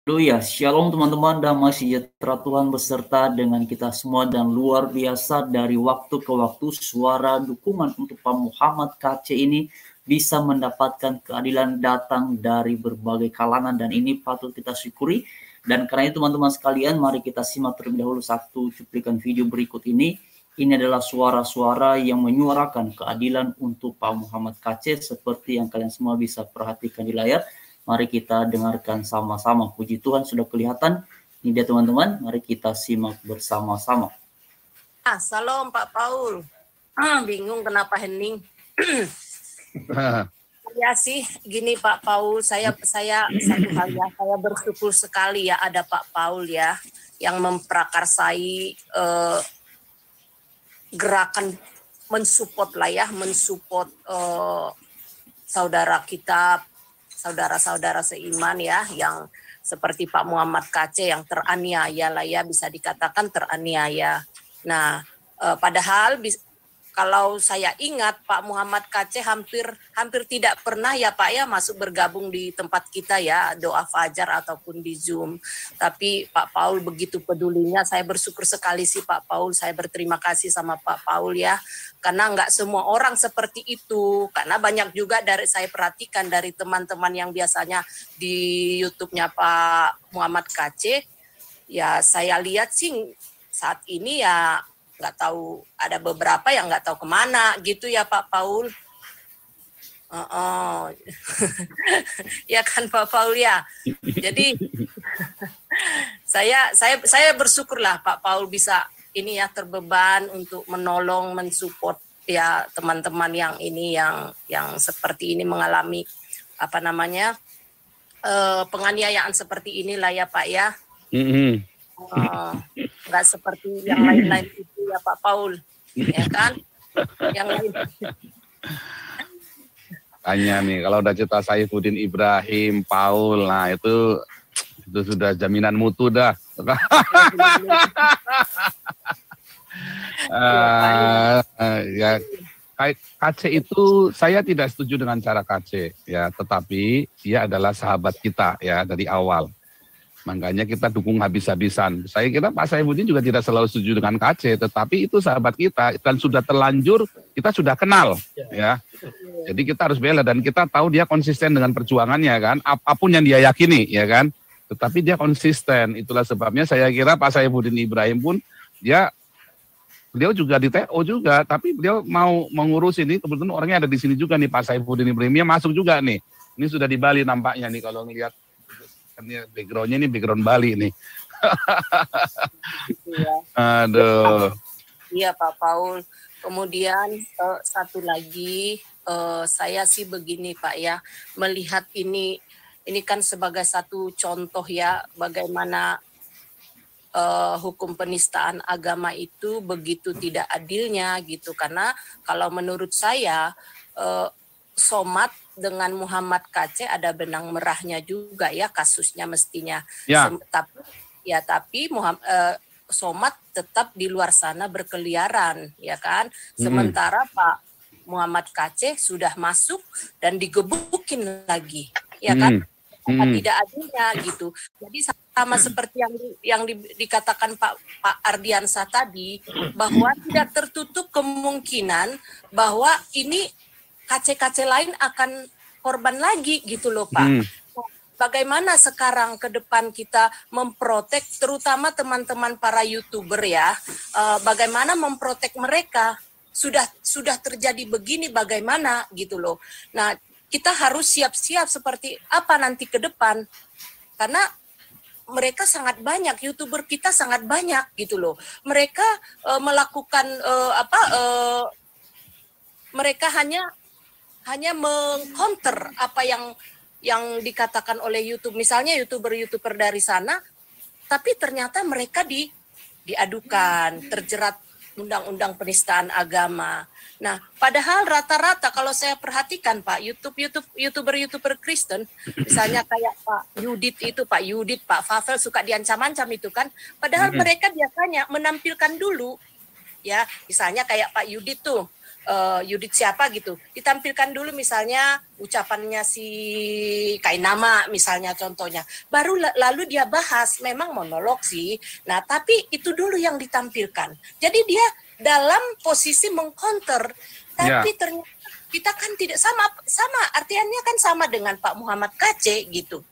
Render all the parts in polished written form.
Haleluya, shalom teman-teman, damai sejahtera Tuhan beserta dengan kita semua dan luar biasa dari waktu ke waktu suara dukungan untuk Pak Muhammad KC ini bisa mendapatkan keadilan datang dari berbagai kalangan dan ini patut kita syukuri. Dan karena itu teman-teman sekalian, mari kita simak terlebih dahulu satu cuplikan video berikut ini. Ini adalah suara-suara yang menyuarakan keadilan untuk Pak Muhammad KC seperti yang kalian semua bisa perhatikan di layar. Mari kita dengarkan sama-sama. Puji Tuhan sudah kelihatan. Ini dia teman-teman. Mari kita simak bersama-sama. Salam Pak Paul. Bingung kenapa hening. Ya sih, gini Pak Paul, saya satu hal ya, saya bersyukur sekali ya ada Pak Paul ya yang memprakarsai gerakan mensupport saudara kita, saudara-saudara seiman ya, yang seperti Pak Muhammad KC yang teraniaya lah ya, bisa dikatakan teraniaya. Nah, padahal kalau saya ingat Pak Muhammad KC hampir tidak pernah ya Pak ya masuk bergabung di tempat kita ya, doa fajar ataupun di Zoom. Tapi Pak Paul begitu pedulinya, saya bersyukur sekali sih Pak Paul, saya berterima kasih sama Pak Paul ya. Karena nggak semua orang seperti itu, karena banyak juga dari saya perhatikan dari teman-teman yang biasanya di YouTube-nya Pak Muhammad KC, ya saya lihat sih saat ini ya nggak tahu, ada beberapa yang nggak tahu kemana gitu ya Pak Paul. Ya kan Pak Paul ya. Jadi saya bersyukurlah Pak Paul bisa ini ya terbeban untuk menolong, mensupport ya teman-teman yang ini yang seperti ini mengalami apa namanya penganiayaan seperti inilah ya Pak ya. Nggak seperti yang lain-lain itu ya Pak Paul, ya kan? Yang lain. Tanya nih, kalau udah cerita Saifuddin Ibrahim, Paul, nah itu sudah jaminan mutu dah. Ya, KC itu saya tidak setuju dengan cara KC ya, tetapi dia adalah sahabat kita ya dari awal. Makanya kita dukung habis-habisan. Saya kira Pak Saifuddin juga tidak selalu setuju dengan KC, tetapi itu sahabat kita dan sudah terlanjur kita sudah kenal ya. Jadi kita harus bela dan kita tahu dia konsisten dengan perjuangannya kan, apapun yang dia yakini ya kan. Tetapi dia konsisten. Itulah sebabnya saya kira Pak Saifuddin Ibrahim pun beliau juga di TO juga, tapi beliau mau mengurus ini, kebetulan orangnya ada di sini juga nih Pak Saifuddin Ibrahim, dia masuk juga nih. Ini sudah di Bali nampaknya nih kalau ngelihat. Ini backgroundnya ini background Bali nih. Ya. Aduh. Iya Pak Paul. Kemudian satu lagi saya sih begini Pak ya, melihat ini kan sebagai satu contoh ya bagaimana hukum penistaan agama itu begitu tidak adilnya gitu, karena kalau menurut saya Somad dengan Muhammad KC ada benang merahnya juga ya kasusnya mestinya. Ya. Tapi Somad tetap di luar sana berkeliaran ya kan. Sementara Pak Muhammad KC sudah masuk dan digebukin lagi ya kan. Tidak adilnya gitu. Jadi sama seperti yang dikatakan Pak Ardiansah tadi, bahwa tidak tertutup kemungkinan bahwa ini KC-KC lain akan korban lagi gitu loh Pak. Bagaimana sekarang ke depan kita memprotek terutama teman-teman para YouTuber ya, bagaimana memprotek mereka, sudah terjadi begini bagaimana gitu loh. Nah kita harus siap-siap seperti apa nanti ke depan, karena mereka sangat banyak, YouTuber kita sangat banyak gitu loh. Mereka melakukan mereka hanya mengcounter apa yang dikatakan oleh YouTube. Misalnya YouTuber dari sana, tapi ternyata mereka diadukan, terjerat undang-undang penistaan agama. Nah, padahal rata-rata kalau saya perhatikan Pak, YouTuber Kristen, misalnya kayak Pak Yudit, Pak Fafel suka diancam-ancam itu kan, padahal mereka biasanya menampilkan dulu, ya, misalnya kayak Pak Yudit tuh, Yudit siapa gitu, ditampilkan dulu misalnya ucapannya si Kainama misalnya contohnya, baru lalu dia bahas, memang monolog sih, nah tapi itu dulu yang ditampilkan, jadi dia dalam posisi mengcounter, tapi ternyata kita kan tidak sama artiannya kan sama dengan Pak Muhammad KC gitu.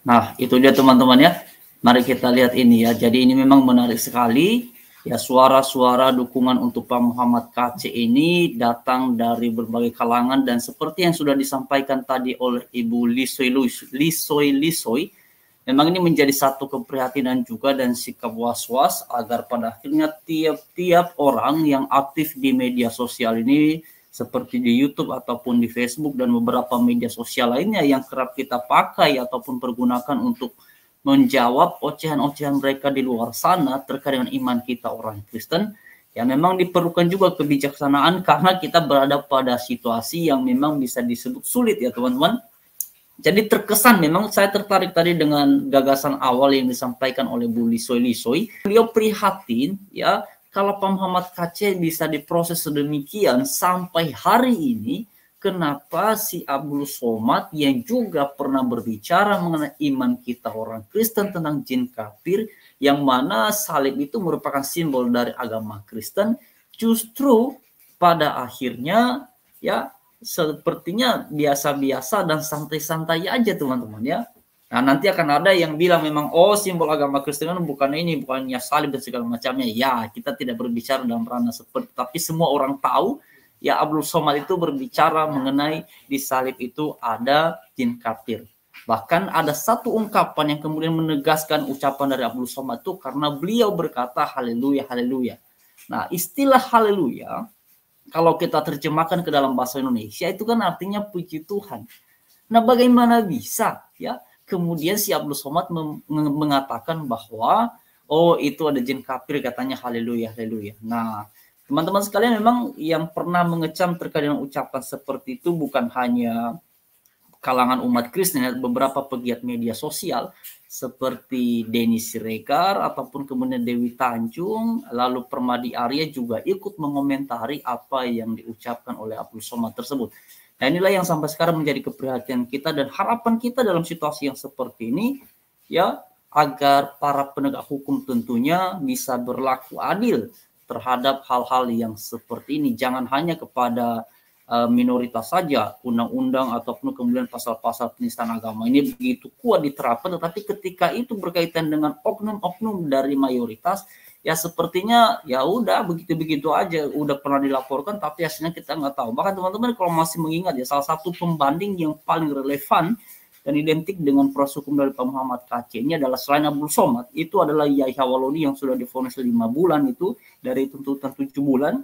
Nah itu dia teman-teman ya, mari kita lihat ini ya, jadi ini memang menarik sekali. Ya, suara-suara dukungan untuk Pak Muhammad KC ini datang dari berbagai kalangan, dan seperti yang sudah disampaikan tadi oleh Ibu Lisoy, memang ini menjadi satu keprihatinan juga dan sikap was-was agar pada akhirnya tiap-tiap orang yang aktif di media sosial ini seperti di YouTube ataupun di Facebook dan beberapa media sosial lainnya yang kerap kita pakai ataupun pergunakan untuk menjawab ocehan-ocehan mereka di luar sana terkait dengan iman kita orang Kristen, ya memang diperlukan juga kebijaksanaan karena kita berada pada situasi yang memang bisa disebut sulit ya teman-teman. Jadi terkesan memang saya tertarik tadi dengan gagasan awal yang disampaikan oleh Bu Lisoy. Beliau prihatin ya kalau Pak Muhammad KC bisa diproses sedemikian sampai hari ini. Kenapa si Abdul Somad yang juga pernah berbicara mengenai iman kita orang Kristen tentang jin kafir, yang mana salib itu merupakan simbol dari agama Kristen, justru pada akhirnya ya sepertinya biasa-biasa dan santai-santai aja teman-teman ya. Nah nanti akan ada yang bilang memang simbol agama Kristen bukan ini, bukannya salib dan segala macamnya. Ya kita tidak berbicara dalam ranah seperti, tapi semua orang tahu ya Abdul Somad itu berbicara mengenai di salib itu ada jin kafir. Bahkan ada satu ungkapan yang kemudian menegaskan ucapan dari Abdul Somad itu karena beliau berkata haleluya, haleluya. Nah istilah haleluya kalau kita terjemahkan ke dalam bahasa Indonesia itu kan artinya puji Tuhan. Nah bagaimana bisa ya kemudian si Abdul Somad mengatakan bahwa itu ada jin kafir katanya haleluya, haleluya. Nah teman-teman sekalian, memang yang pernah mengecam terkait dengan ucapan seperti itu bukan hanya kalangan umat Kristen, beberapa pegiat media sosial seperti Denny Siregar ataupun kemudian Dewi Tanjung, lalu Permadi Arya juga ikut mengomentari apa yang diucapkan oleh Abdul Somad tersebut. Nah inilah yang sampai sekarang menjadi keprihatinan kita dan harapan kita dalam situasi yang seperti ini ya, agar para penegak hukum tentunya bisa berlaku adil terhadap hal-hal yang seperti ini. Jangan hanya kepada minoritas saja undang-undang ataupun kemudian pasal-pasal penistaan agama ini begitu kuat diterapkan, tetapi ketika itu berkaitan dengan oknum-oknum dari mayoritas, ya sepertinya ya udah begitu-begitu aja, udah pernah dilaporkan tapi hasilnya kita nggak tahu. Bahkan teman-teman kalau masih mengingat ya, salah satu pembanding yang paling relevan dan identik dengan proses hukum dari Pak Muhammad KC ini adalah selain Abdul Somad, itu adalah Yahya Waloni yang sudah divonis 5 bulan itu dari tuntutan 7 bulan.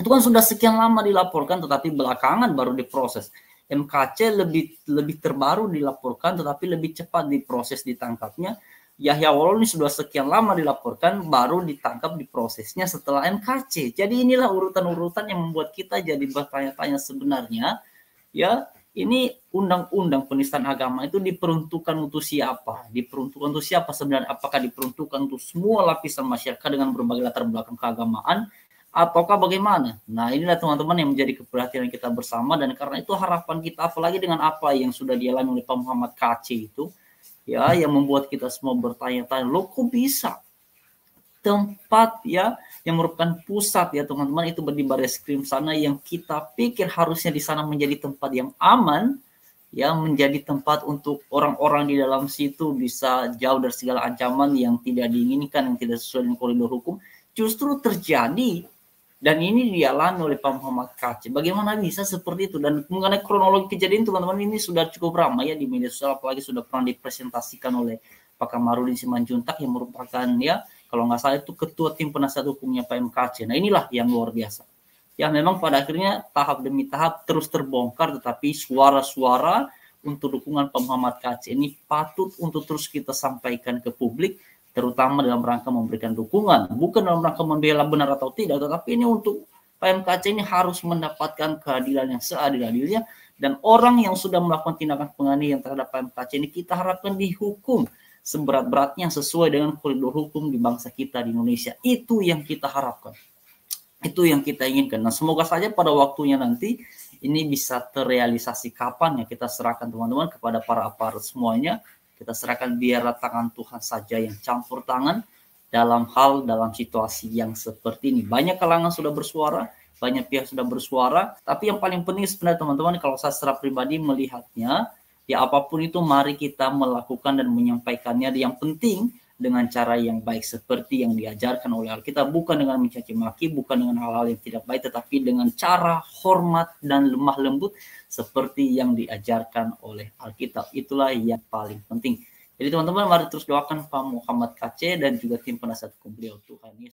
Itu kan sudah sekian lama dilaporkan tetapi belakangan baru diproses. MKC lebih terbaru dilaporkan tetapi lebih cepat diproses ditangkapnya. Yahya Waloni sudah sekian lama dilaporkan baru ditangkap diprosesnya setelah MKC. Jadi inilah urutan-urutan yang membuat kita jadi bertanya-tanya sebenarnya ya, ini undang-undang penistaan agama itu diperuntukkan untuk siapa? Diperuntukkan untuk siapa sebenarnya? Apakah diperuntukkan untuk semua lapisan masyarakat dengan berbagai latar belakang keagamaan? Ataukah bagaimana? Nah inilah teman-teman yang menjadi keperhatian kita bersama, dan karena itu harapan kita apalagi dengan apa yang sudah dialami oleh Pak Muhammad KC itu, ya yang membuat kita semua bertanya-tanya, loh kok bisa? Tempat ya yang merupakan pusat ya teman-teman itu di Bareskrim sana, yang kita pikir harusnya di sana menjadi tempat yang aman ya, menjadi tempat untuk orang-orang di dalam situ bisa jauh dari segala ancaman yang tidak diinginkan, yang tidak sesuai dengan koridor hukum, justru terjadi. Dan ini dialami oleh Pak Muhammad KC. Bagaimana bisa seperti itu? Dan mengenai kronologi kejadian teman-teman ini sudah cukup ramai ya di media sosial, apalagi sudah pernah dipresentasikan oleh Pak Kamarudin Simanjuntak yang merupakan ya kalau nggak salah itu ketua tim penasihat hukumnya Pak MKC. Nah inilah yang luar biasa. Ya memang pada akhirnya tahap demi tahap terus terbongkar, tetapi suara-suara untuk dukungan Pak Muhammad KC ini patut untuk terus kita sampaikan ke publik, terutama dalam rangka memberikan dukungan, bukan dalam rangka membela benar atau tidak, tetapi ini untuk Pak MKC ini harus mendapatkan keadilan yang seadil-adilnya, dan orang yang sudah melakukan tindakan penganiayaan terhadap Pak MKC ini kita harapkan dihukum seberat-beratnya sesuai dengan koridor hukum di bangsa kita di Indonesia. Itu yang kita harapkan. Itu yang kita inginkan. Nah, semoga saja pada waktunya nanti ini bisa terrealisasi. Kapan ya, kita serahkan teman-teman kepada para aparat semuanya. Kita serahkan biarlah tangan Tuhan saja yang campur tangan dalam situasi yang seperti ini. Banyak kalangan sudah bersuara, banyak pihak sudah bersuara, tapi yang paling penting sebenarnya teman-teman, kalau saya secara pribadi melihatnya, ya apapun itu mari kita melakukan dan menyampaikannya. Yang penting dengan cara yang baik seperti yang diajarkan oleh Alkitab, bukan dengan mencaci maki, bukan dengan hal-hal yang tidak baik, tetapi dengan cara hormat dan lemah lembut seperti yang diajarkan oleh Alkitab. Itulah yang paling penting. Jadi teman-teman, mari terus doakan Pak Muhammad KC dan juga tim penasihat hukum beliau. Tuhan Yesus.